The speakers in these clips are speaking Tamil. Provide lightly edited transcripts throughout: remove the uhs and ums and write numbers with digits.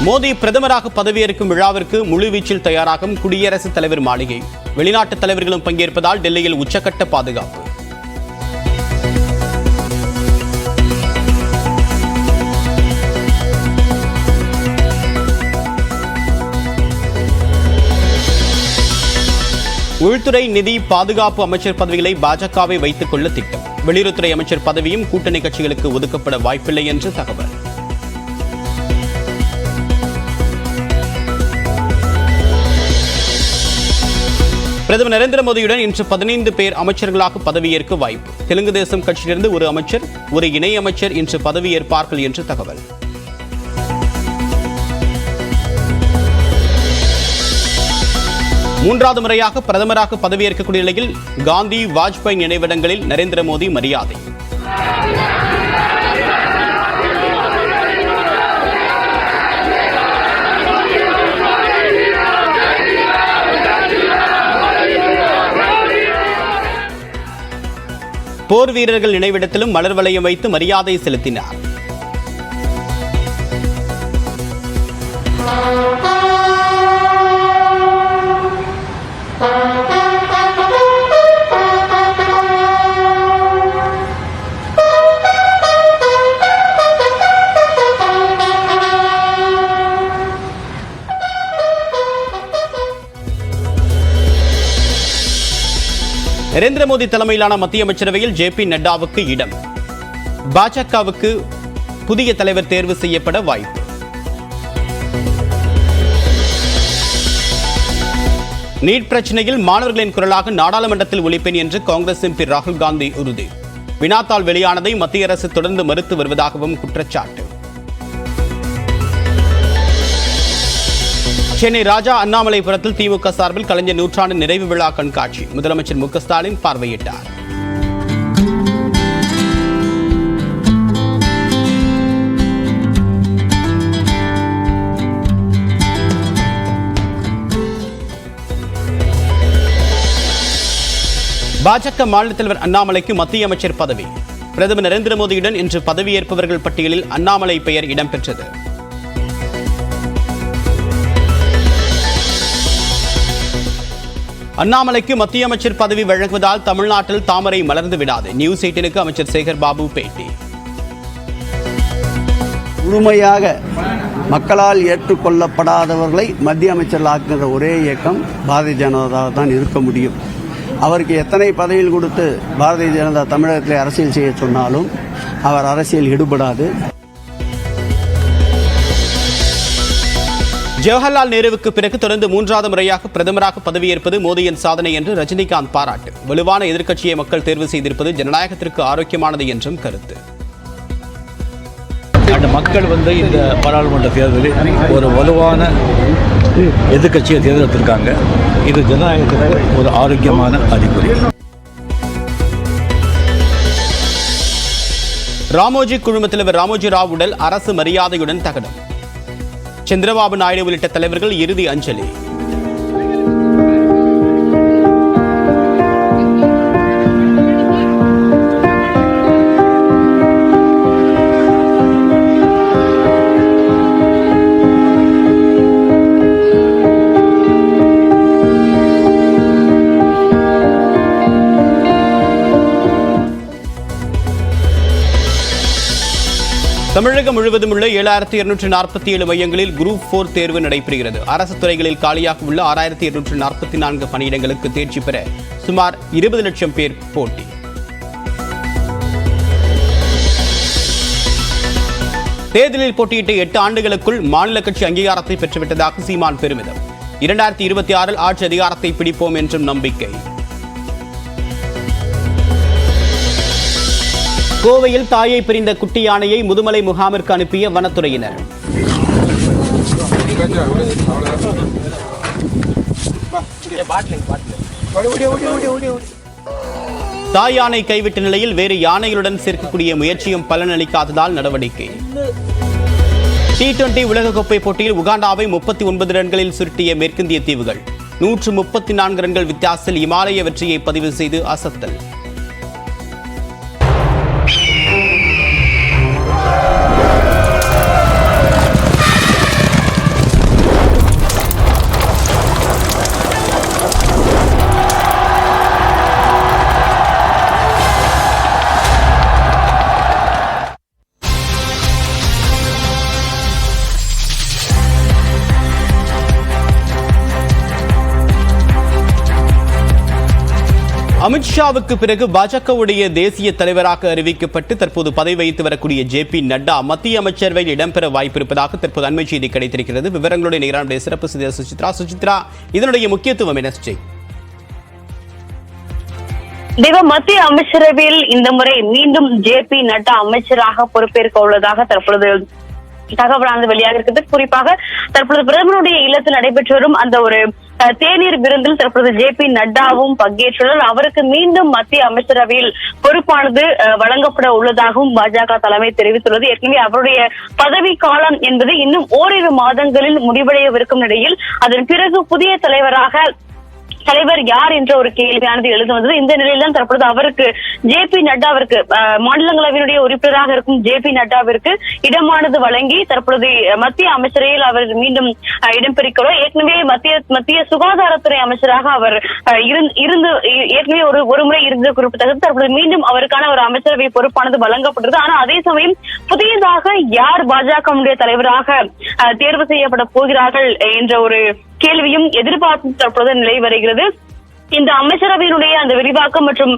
மோடி பிரதமராக பதவியேற்கும் விழாவிற்கு முழுவீச்சில் தயாராகும் குடியரசுத் தலைவர் மாளிகை. வெளிநாட்டு தலைவர்களும் பங்கேற்பதால் டெல்லியில் உச்சக்கட்ட பாதுகாப்பு. உள்துறை, நிதி, பாதுகாப்பு அமைச்சர் பதவிகளை பாஜகவை வைத்துக் கொள்ள திட்டம். வெளியுறவுத்துறை அமைச்சர் பதவியும் கூட்டணி கட்சிகளுக்கு ஒதுக்கப்பட வாய்ப்பில்லை என்று தகவல். பிரதமர் நரேந்திர மோடியுடன் இன்று 15 பேர் அமைச்சர்களாக பதவியேற்க வாய்ப்பு. தெலுங்கு தேசம் கட்சியிலிருந்து ஒரு அமைச்சர், ஒரு இணை அமைச்சர் இன்று பதவியேற்பார்கள் என்று தகவல். மூன்றாவது முறையாக பிரதமராக பதவியேற்கக்கூடிய நிலையில் காந்தி, வாஜ்பாய் நினைவிடங்களில் நரேந்திர மோடி மரியாதை. போர் வீரர்கள் நினைவிடத்திலும் மலர் வளையம் வைத்து மரியாதை செலுத்தினார். நரேந்திர மோடி தலைமையிலான மத்திய அமைச்சரவையில் ஜே.பி. நட்டாவுக்கு இடம். பாஜகவுக்கு புதிய தலைவர் தேர்வு செய்யப்பட வாய்ப்பு. நீட் பிரச்சனையில் மாணவர்களின் குரலாக நாடாளுமன்றத்தில் ஒலிப்பேன் என்று காங்கிரஸ் எம்பி ராகுல் காந்தி உறுதி. வினாத்தாள் வெளியானதை மத்திய அரசு தொடர்ந்து மறுத்து வருவதாகவும் குற்றச்சாட்டு. சென்னை ராஜா அண்ணாமலைபுரத்தில் திமுக சார்பில் கலைஞர் நூற்றாண்டு நிறைவு விழா கண்காட்சி. முதலமைச்சர் மு க ஸ்டாலின் பார்வையிட்டார். பாஜக மாநில தலைவர் அண்ணாமலைக்கு மத்திய அமைச்சர் பதவி. பிரதமர் நரேந்திர மோடியுடன் இன்று பதவியேற்பவர்கள் பட்டியலில் அண்ணாமலை பெயர் இடம்பெற்றது. அண்ணாமலைக்கு மத்திய அமைச்சர் பதவி வழங்குவதால் தமிழ்நாட்டில் தாமரை மலர்ந்து விடாது. நியூஸ் 18க்கு அமைச்சர் சேகர் பாபு பேட்டி. முழுமையாக மக்களால் ஏற்றுக்கொள்ளப்படாதவர்களை மத்திய அமைச்சர்கள் ஆக்குகின்ற ஒரே இயக்கம் பாரதிய ஜனதா தான் இருக்க முடியும். அவருக்கு எத்தனை பதவியில் கொடுத்து பாரதிய ஜனதா தமிழகத்தில் அரசியல் செய்ய சொன்னாலும் அவர் அரசியல் ஈடுபடாது. ஜவஹர்லால் நேருவுக்கு பிறகு தொடர்ந்து மூன்றாவது முறையாக பிரதமராக பதவியேற்பது மோடியின் சாதனை என்று ரஜினிகாந்த் பாராட்டு. வலுவான எதிர்க்கட்சியை மக்கள் தேர்வு செய்திருப்பது ஜனநாயகத்திற்கு ஆரோக்கியமானது என்றும் கருத்து. மக்கள் இந்த பாராளுமன்ற தேர்தலில் ஒரு வலுவான எதிர்க்கட்சியை தேர்ந்தெடுத்திருக்காங்க. இது ஜனநாயகத்திற்கு ஒரு ஆரோக்கியமான அறிகுறி. ராமோஜி குழும தலைவர் ராமோஜி ராவ் உடல் அரசு மரியாதையுடன் தகனம். சந்திரபாபு நாயுடு உள்ளிட்ட தலைவர்கள் இறுதி அஞ்சலி. தமிழகம் முழுவதும் உள்ள 7247 மையங்களில் குரூப் 4 தேர்வு நடைபெறுகிறது. அரசு துறைகளில் காலியாக உள்ள 6244 பணியிடங்களுக்கு தேர்ச்சி பெற சுமார் 20 லட்சம் பேர் போட்டி. தேர்தலில் போட்டியிட்ட 8 ஆண்டுகளுக்குள் மாநில கட்சி அங்கீகாரத்தை பெற்றுவிட்டதாக சீமான் பெருமிதம். 2026 ஆட்சி அதிகாரத்தை பிடிப்போம் என்றும் நம்பிக்கை. கோவையில் தாயை பிரிந்த குட்டி யானையை முதுமலை முகாமிற்கு அனுப்பிய வனத்துறையினர். தாய் யானை கைவிட்ட நிலையில் வேறு யானைகளுடன் சேர்க்கக்கூடிய முயற்சியும் பலனளிக்காததால் நடவடிக்கை. T20 உலகக்கோப்பை போட்டியில் உகாண்டாவை 39 ரன்களில் சுருட்டிய மேற்கிந்திய தீவுகள் 134 ரன்கள் வித்தியாசத்தில் இமாலய வெற்றியை பதிவு செய்து அசத்தல். அமித்ஷாவுக்கு பிறகு பாஜகவுடைய தேசிய தலைவராக அறிவிக்கப்பட்டு தற்போது பதவி வகித்து வரக்கூடிய ஜே.பி. நட்டா மத்திய அமைச்சரவையில் இடம்பெற வாய்ப்பிருப்பதாக தற்போது அண்மை செய்தி கிடைத்திருக்கிறது. விவரங்களுடைய நேரான சிறப்பு செய்தியாளர் சுசித்ரா, இதனுடைய முக்கியத்துவம் என்ன? மத்திய அமைச்சரவையில் இந்த முறை மீண்டும் ஜே.பி. நட்டா அமைச்சராக பொறுப்பேற்க உள்ளதாக தற்பொழுது தகவலானது வெளியாக இருக்குது. குறிப்பாக தற்பொழுது பிரதமருடைய இல்லத்தில் நடைபெற்று வரும் அந்த ஒரு தேநீர் விருந்தில் தற்பொழுது ஜே.பி. நட்டாவும் பங்கேற்றுள்ளார். அவருக்கு மீண்டும் மத்திய அமைச்சரவையில் பொறுப்பானது வழங்கப்பட உள்ளதாகவும் பாஜக தலைமை தெரிவித்துள்ளது. ஏற்கனவே அவருடைய பதவி காலம் என்பது இன்னும் ஓரிரு மாதங்களில் முடிவடையவிருக்கும் நிலையில் அதன் பிறகு புதிய தலைவர் யார் என்ற ஒரு கேள்வியானது எழுந்து வந்தது. இந்த நிலையில் தான் தற்பொழுது அவருக்கு ஜே.பி. நட்டாவிற்கு மாநிலங்களவையினுடைய உறுப்பினராக இருக்கும் ஜே.பி. நட்டாவிற்கு இடமானது வழங்கி தற்பொழுது மத்திய அமைச்சரையில் அவர் மீண்டும் இடம்பெறுகிறார். ஏற்கனவே மத்திய சுகாதாரத்துறை அமைச்சராக அவர் இருந்து ஏற்கனவே ஒரு முறை இருந்தது குறிப்பிட்டது. தற்பொழுது மீண்டும் அவருக்கான ஒரு அமைச்சரவை பொறுப்பானது வழங்கப்பட்டது. ஆனால் அதே சமயம் புதியதாக யார் பாஜக தலைவராக தேர்வு செய்யப்பட போகிறார்கள் என்ற ஒரு கேள்வியும் எதிர்பார்ப்பு தற்போது நிலை வருகிறது. இந்த அமைச்சரவையினுடைய அந்த விரிவாக்கம் மற்றும்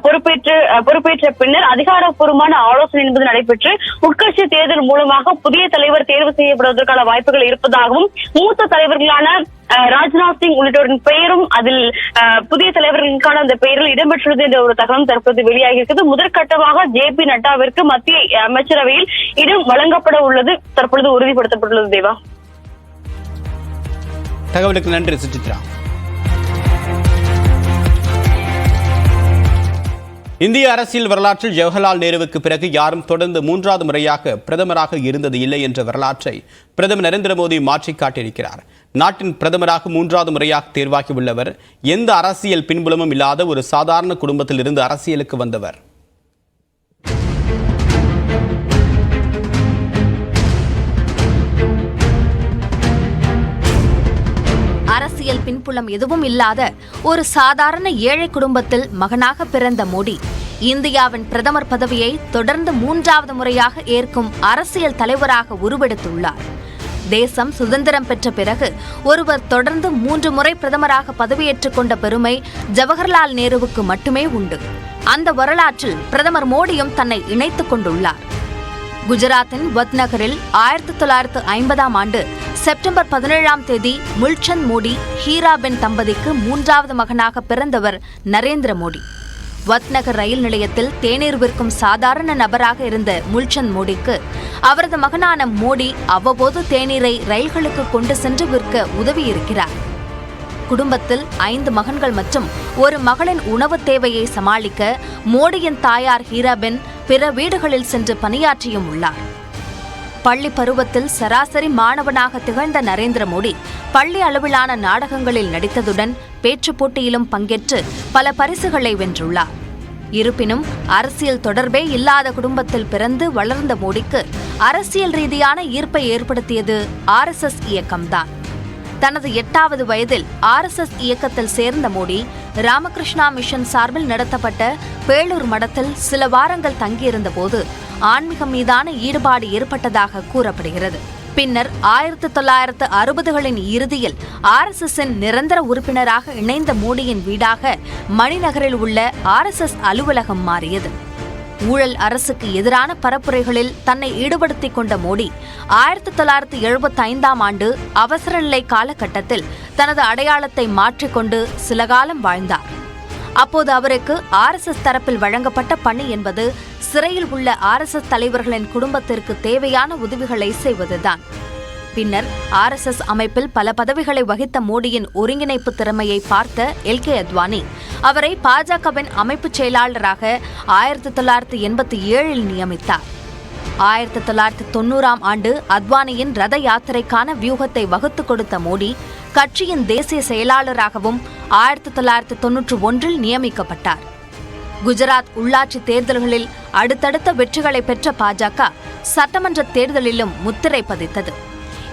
பொறுப்பேற்ற பின்னர் அதிகாரப்பூர்வமான ஆலோசனை என்பது நடைபெற்று உட்கட்சி தேர்தல் மூலமாக புதிய தலைவர் தேர்வு செய்யப்படுவதற்கான வாய்ப்புகள் இருப்பதாகவும் மூத்த தலைவர்களான ராஜ்நாத் சிங் உள்ளிட்டோரின் பெயரும் அதில் புதிய தலைவர்களுக்கான அந்த பெயரில் இடம்பெற்றுள்ளது என்ற ஒரு தகவலும் தற்போது வெளியாகி இருக்கிறது. முதற்கட்டமாக ஜே.பி. நட்டாவிற்கு மத்திய அமைச்சரவையில் இடம் வழங்கப்பட உள்ளது தற்பொழுது உறுதிப்படுத்தப்பட்டுள்ளது. தேவா, தகவலுக்கு நன்றி சுசித்ரா. இந்திய அரசியல் வரலாற்றில் ஜவஹர்லால் நேருவுக்கு பிறகு யாரும் தொடர்ந்து 3வது முறையாக பிரதமராக இருந்தது இல்லை என்ற வரலாற்றை பிரதமர் நரேந்திர மோடி மாற்றிக் காட்டியிருக்கிறார். நாட்டின் பிரதமராக 3வது முறையாக தேர்வாகி உள்ளவர் எந்த அரசியல் பின்புலமும் இல்லாத ஒரு சாதாரண குடும்பத்தில் இருந்து அரசியலுக்கு வந்தவர். அரசியல் பின்புலம் எதுவும் இல்லாத ஒரு சாதாரண ஏழை குடும்பத்தில் மகனாக பிறந்த மோடி இந்தியாவின் பிரதமர் பதவியை தொடர்ந்து 3வது முறையாக ஏற்கும் அரசியல் தலைவராக உருவெடுத்துள்ளார். தேசம் சுதந்திரம் பெற்ற பிறகு ஒருவர் தொடர்ந்து 3 முறை பிரதமராக பதவியேற்றுக் கொண்ட பெருமை ஜவஹர்லால் நேருவுக்கு மட்டுமே உண்டு. அந்த வரலாற்றில் பிரதமர் மோடியும் தன்னை இணைத்துக் கொண்டுள்ளார். குஜராத்தின் வத் நகரில் 1950ஆம் ஆண்டு செப்டம்பர் 17ஆம் தேதி முல்சந்த் மோடி ஹீராபென் தம்பதிக்கு 3வது மகனாக பிறந்தவர் நரேந்திர மோடி. வத் நகர் ரயில் நிலையத்தில் தேநீர் விற்கும் சாதாரண நபராக இருந்த முல்சந்த் மோடிக்கு அவரது மகனான மோடி அவ்வப்போது தேநீரை ரயில்களுக்கு கொண்டு சென்று விற்க உதவியிருக்கிறார். குடும்பத்தில் 5 மகன்கள் மற்றும் ஒரு மகளின் உணவு தேவையை சமாளிக்க மோடியின் தாயார் ஹீராபென் பிற வீடுகளில் சென்று பணியாற்றியும் உள்ளார். பள்ளி பருவத்தில் சராசரி மாணவனாக திகழ்ந்த நரேந்திர மோடி பள்ளி அளவிலான நாடகங்களில் நடித்ததுடன் பேச்சுப் போட்டியிலும் பங்கேற்று பல பரிசுகளை வென்றுள்ளார். இருப்பினும் அரசியல் தொடர்பே இல்லாத குடும்பத்தில் பிறந்து வளர்ந்த மோடிக்கு அரசியல் ரீதியான ஈர்ப்பை ஏற்படுத்தியது RSS இயக்கம்தான். தனது 8வது வயதில் RSS இயக்கத்தில் சேர்ந்த மோடி ராமகிருஷ்ணா மிஷன் சார்பில் நடத்தப்பட்ட பேளூர் மடத்தில் சில வாரங்கள் தங்கியிருந்த போது ஆன்மீகம் மீதான ஈடுபாடு ஏற்பட்டதாக கூறப்படுகிறது. பின்னர் 1960களின் இறுதியில் RSSின் நிரந்தர உறுப்பினராக இணைந்த மோடியின் வீடாக மணிநகரில் உள்ள RSS அலுவலகம் மாறியது. ஊழல் அரசுக்கு எதிரான பரப்புரைகளில் தன்னை ஈடுபடுத்திக் கொண்ட மோடி 1975ஆம் ஆண்டு அவசர நிலை காலகட்டத்தில் தனது அடையாளத்தை மாற்றிக்கொண்டு சில காலம் வாழ்ந்தார். அப்போது அவருக்கு RSS தரப்பில் வழங்கப்பட்ட பணி என்பது சிறையில் உள்ள RSS தலைவர்களின் குடும்பத்திற்கு தேவையான உதவிகளை செய்வதுதான். பின்னர் RSS அமைப்பில் பல பதவிகளை வகித்த மோடியின் ஒருங்கிணைப்பு திறமையை பார்த்த LK அத்வானி அவரை பாஜகவின் அமைப்புச் செயலாளராக 1987இல் நியமித்தார். 1990ஆம் ஆண்டு அத்வானியின் ரத யாத்திரைக்கான வியூகத்தை வகுத்துக் கொடுத்த மோடி கட்சியின் தேசிய செயலாளராகவும் 1991இல் நியமிக்கப்பட்டார். குஜராத் உள்ளாட்சி தேர்தல்களில் அடுத்தடுத்த வெற்றிகளை பெற்ற பாஜக சட்டமன்ற தேர்தலிலும் முத்திரை பதித்தது.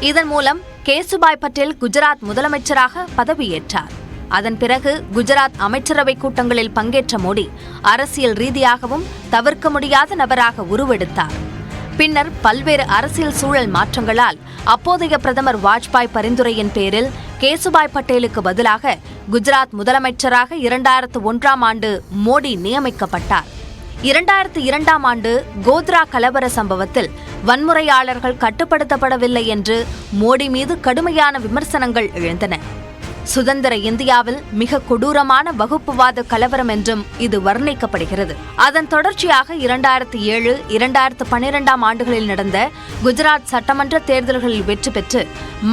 இதன் மூலம் கேசுபாய் பட்டேல் குஜராத் முதலமைச்சராக பதவியேற்றார். அதன் பிறகு குஜராத் அமைச்சரவை கூட்டங்களில் பங்கேற்ற மோடி அரசியல் ரீதியாகவும் தவிர்க்க முடியாத நபராக உருவெடுத்தார். பின்னர் பல்வேறு அரசியல் சூழல் மாற்றங்களால் அப்போதைய பிரதமர் வாஜ்பாய் பரிந்துரையின் பேரில் கேசுபாய் பட்டேலுக்கு பதிலாக குஜராத் முதலமைச்சராக 2001ஆம் ஆண்டு மோடி நியமிக்கப்பட்டார். 2002ஆம் ஆண்டு கோத்ரா கலவர சம்பவத்தில் வன்முறையாளர்கள் கட்டுப்படுத்தப்படவில்லை என்று மோடி மீது கடுமையான விமர்சனங்கள் எழுந்தன. சுதந்திர இந்தியாவில் மிக கொடூரமான வகுப்புவாத கலவரம் என்றும் இது வர்ணிக்கப்படுகிறது. அதன் தொடர்ச்சியாக 2007, 2012ஆம் ஆண்டுகளில் நடந்த குஜராத் சட்டமன்ற தேர்தல்களில் வெற்றி பெற்று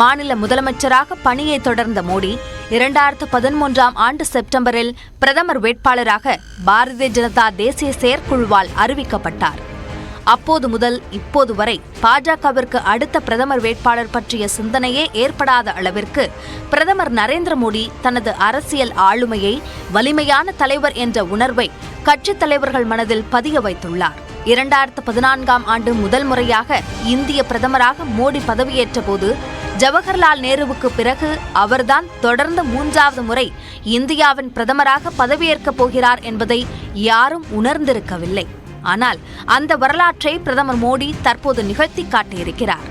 மாநில முதலமைச்சராக பணியை தொடர்ந்த மோடி 2013ஆம் ஆண்டு செப்டம்பரில் பிரதமர் வேட்பாளராக பாரதிய ஜனதா தேசிய செயற்குழுவால் அறிவிக்கப்பட்டார். அப்போது முதல் இப்போது வரை பாஜகவிற்கு அடுத்த பிரதமர் வேட்பாளர் பற்றிய சிந்தனையே ஏற்படாத அளவிற்கு பிரதமர் நரேந்திர மோடி தனது அரசியல் ஆளுமையை, வலிமையான தலைவர் என்ற உணர்வை கட்சித் தலைவர்கள் மனதில் பதிய வைத்துள்ளார். 2014ஆம் ஆண்டு முதல் முறையாக இந்திய பிரதமராக மோடி பதவியேற்ற போது ஜவஹர்லால் நேருவுக்கு பிறகு அவர்தான் தொடர்ந்து 3வது முறை இந்தியாவின் பிரதமராக பதவியேற்கப் போகிறார் என்பதை யாரும் உணர்ந்திருக்கவில்லை. ஆனால் அந்த வரலாற்றை பிரதமர் மோடி தற்போது நிகழ்த்தி காட்டியிருக்கிறார்.